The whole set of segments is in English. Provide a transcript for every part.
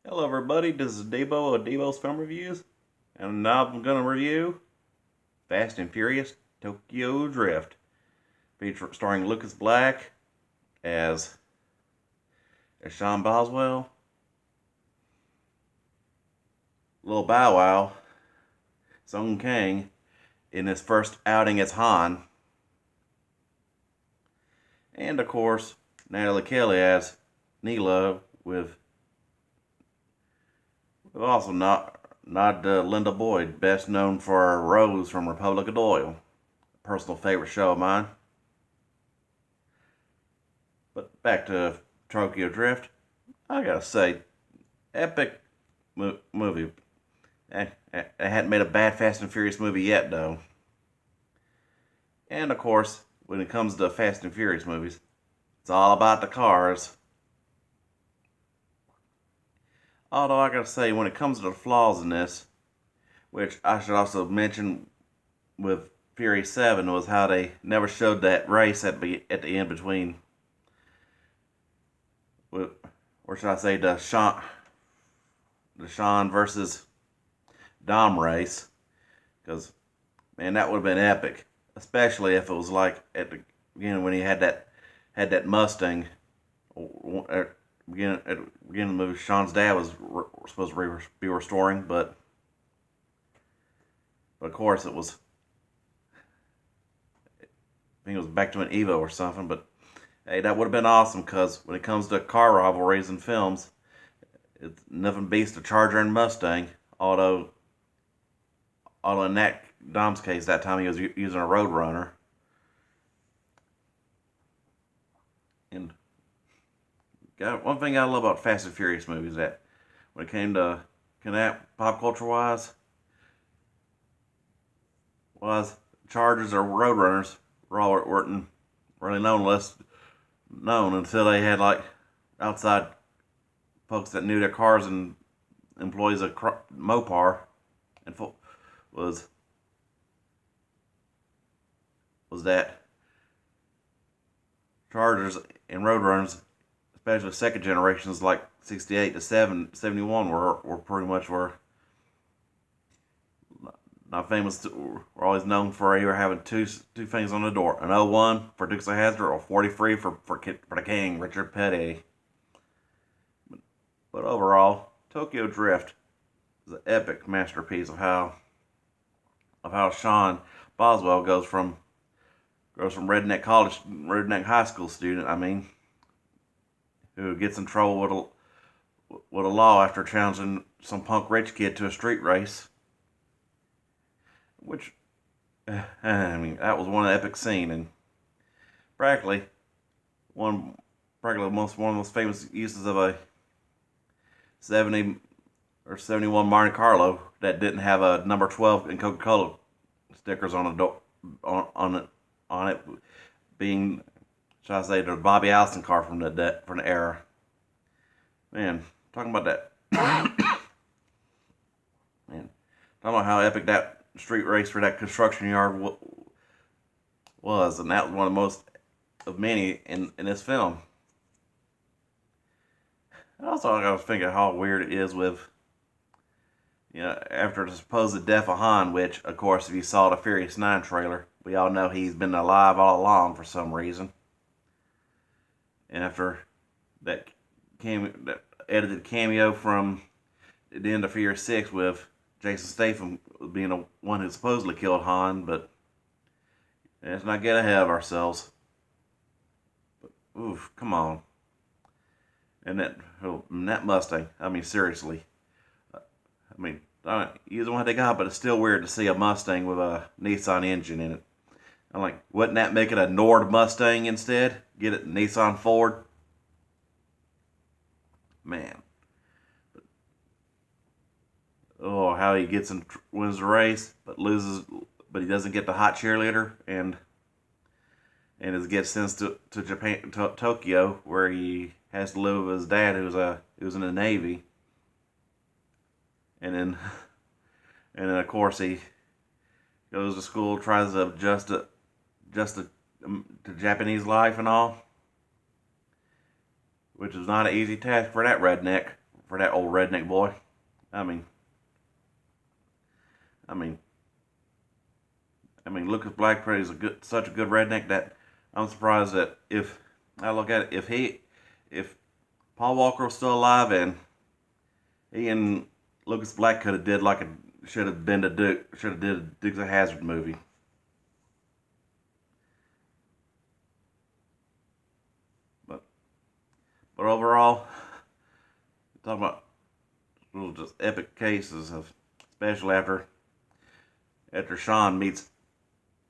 Hello everybody, this is Debo of Debo's Film Reviews, and now I'm going to review Fast and Furious Tokyo Drift, starring Lucas Black as, Sean Boswell, Lil Bow Wow, Sung Kang in his first outing as Han, and of course Natalie Kelly as Neela with also not Linda Boyd, best known for Rose from Republic of Doyle, personal favorite show of mine. But back to Tokyo Drift, I gotta say, epic movie. I hadn't made a bad Fast and Furious movie yet, though. And of course, when it comes to Fast and Furious movies, it's all about the cars. Although I gotta say, when it comes to the flaws in this, which I should also mention with Fury 7, was how they never showed that race at the end between, or should I say, the Sean versus Dom race. Because, man, that would have been epic. Especially if it was like at the beginning when he had that Mustang. At the beginning of the movie, Sean's dad was supposed to be restoring, but of course it was. I think it was back to an Evo or something. But hey, that would have been awesome because when it comes to car rivalries in films, it's nothing beats the Charger and Mustang. Although in that Dom's case, that time he was using a Roadrunner. And one thing I love about Fast and Furious movies is that when it came to pop culture wise, was Chargers or Roadrunners weren't really known less known until they had like outside folks that knew their cars and employees of Mopar and was was that Chargers and Roadrunners, especially second generations like 68 to 71, were pretty much were not famous. Were always known for either having two things on the door: an '01 for Dukes of Hazzard or 43 for the King, Richard Petty. But overall, Tokyo Drift is an epic masterpiece of how Sean Boswell goes from redneck high school student. I mean, who gets in trouble with a law after challenging some punk rich kid to a street race, which I mean that was one epic scene and practically one one of the most famous uses of a 70 or 71 Monte Carlo that didn't have a number 12 in Coca-Cola stickers on the door on it being, shall I say, the Bobby Allison car from the era. Man, talking about that. Man, talking about how epic that street race for that construction yard was, and that was one of the most of many in this film. Also, I was thinking how weird it is with, after the supposed death of Han, which, of course, if you saw the Furious 9 trailer, we all know he's been alive all along for some reason. And after that edited cameo from the end of Furious 6 with Jason Statham being the one who supposedly killed Han, but let's not get ahead of ourselves. But, oof, come on. And that Mustang, I mean, seriously. I mean, use what they got, but it's still weird to see a Mustang with a Nissan engine in it. I'm like, wouldn't that make it a Nord Mustang instead? Get it Nissan Ford? Man. Oh, how he wins the race, but loses, but he doesn't get the hot cheerleader, and gets sent to Japan, to Tokyo, where he has to live with his dad, who's in the Navy, and then of course he goes to school, tries to adjust to Japanese life and all, which is not an easy task for that redneck for that old redneck boy. I mean, I mean, Lucas Blackford is such a good redneck that I'm surprised that if I look at it, if Paul Walker was still alive and he and Lucas Black could have did like a should have been a should have did a Dukes of Hazzard movie. But overall, talking about just epic cases of, especially after Sean meets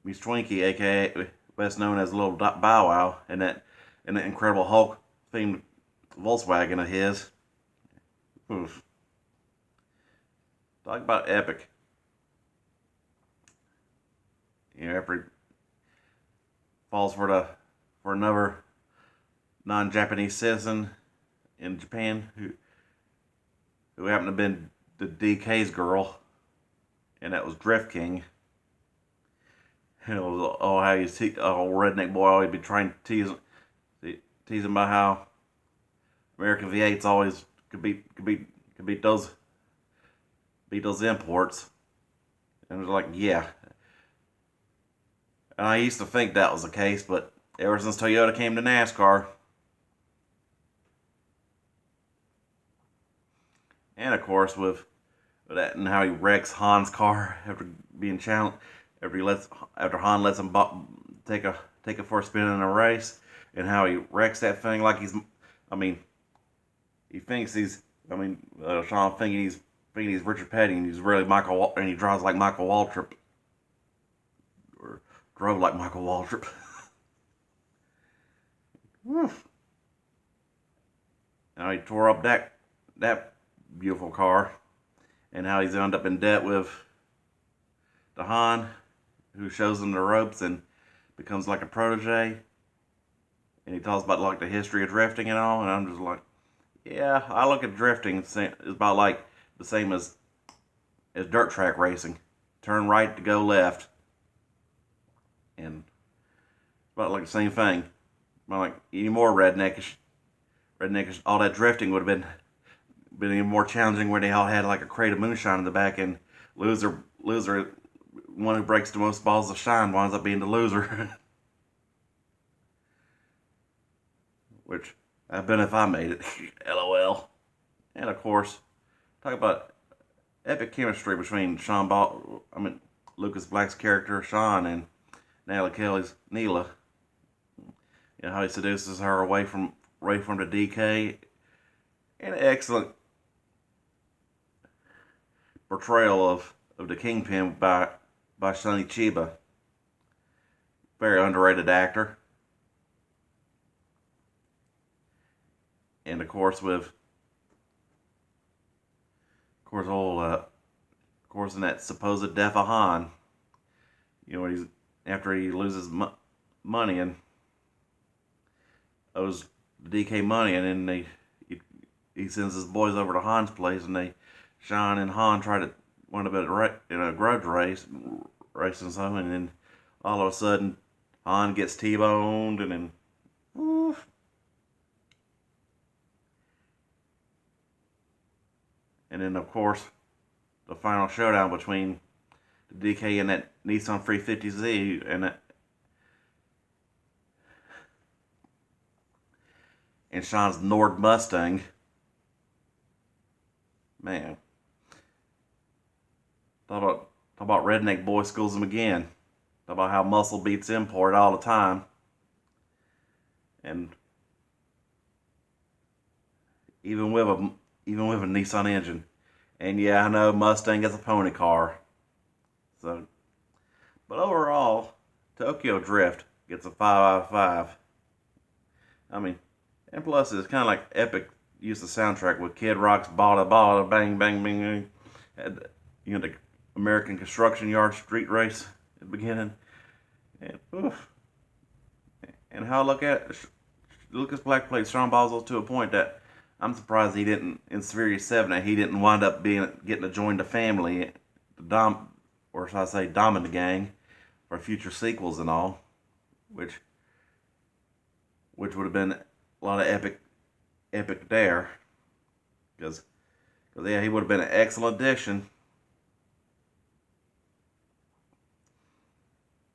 Twinkie, aka best known as Little Bow Wow, and that Incredible Hulk themed Volkswagen of his. Oof. Talk about epic. After he falls for another non-Japanese citizen in Japan who happened to have been the DK's girl, and that was Drift King. And it was how he's old redneck boy always be trying to teasing about how American V8s always could beat those imports. And it was like, yeah. And I used to think that was the case, but ever since Toyota came to NASCAR, and of course with that and how he wrecks Han's car after being challenged, after Han lets him take it for a spin in a race, and how he wrecks that thing like he thinks Sean thinking he's Richard Petty, and he's really and he drives like Michael Waltrip, or drove like Michael Waltrip. Now he tore up that beautiful car, and how he's ended up in debt with the Han, who shows him the ropes and becomes like a protege. And he talks about like the history of drifting and all, and I'm just like, yeah, I look at drifting it's about like the same as dirt track racing. Turn right to go left, and about like the same thing. About like any more redneckish. All that drifting would have been even more challenging, where they all had like a crate of moonshine in the back, and loser, one who breaks the most balls of shine winds up being the loser. Which I've been if I made it. LOL. And of course, talk about epic chemistry between Lucas Black's character Sean and Natalie Kelly's Neela. You know how he seduces her away from the DK. And an excellent portrayal of the Kingpin by Sonny Chiba. Very underrated actor. And of course in that supposed death of Han, when after he loses money and owes the DK money, and then he sends his boys over to Han's place, and Sean and Han try to win a bit in a grudge race and something, and then all of a sudden Han gets T-boned, and then oof. And then of course the final showdown between the DK and that Nissan 350Z and Sean's Nord Mustang. Man. Talk about redneck boy schools him again. Talk about how muscle beats import all the time. And even with a Nissan engine. And yeah, I know Mustang is a pony car. So, but overall, Tokyo Drift gets a 5 out of 5. And plus it's kind of like epic use of soundtrack with Kid Rock's Bada Bada Bang Bang Bang. The American Construction Yard street race at the beginning. And oof. And how I look at it, Lucas Black played Sean Boswell to a point that I'm surprised he didn't, in Series 7, that he didn't wind up getting to join the family, or should I say Dom and the gang, for future sequels and all, which would have been a lot of epic there. because yeah, he would have been an excellent addition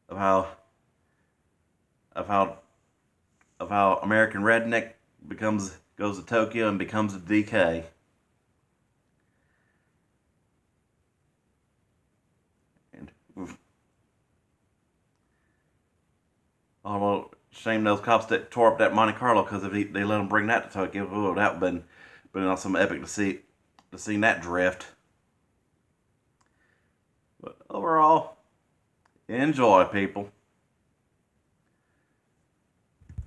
of how of how of how American Redneck goes to Tokyo and becomes a DK. And although shame those cops that tore up that Monte Carlo, because if they let them bring that to Tokyo, oh, that would have been on some epic to see that drift. But overall, enjoy, people.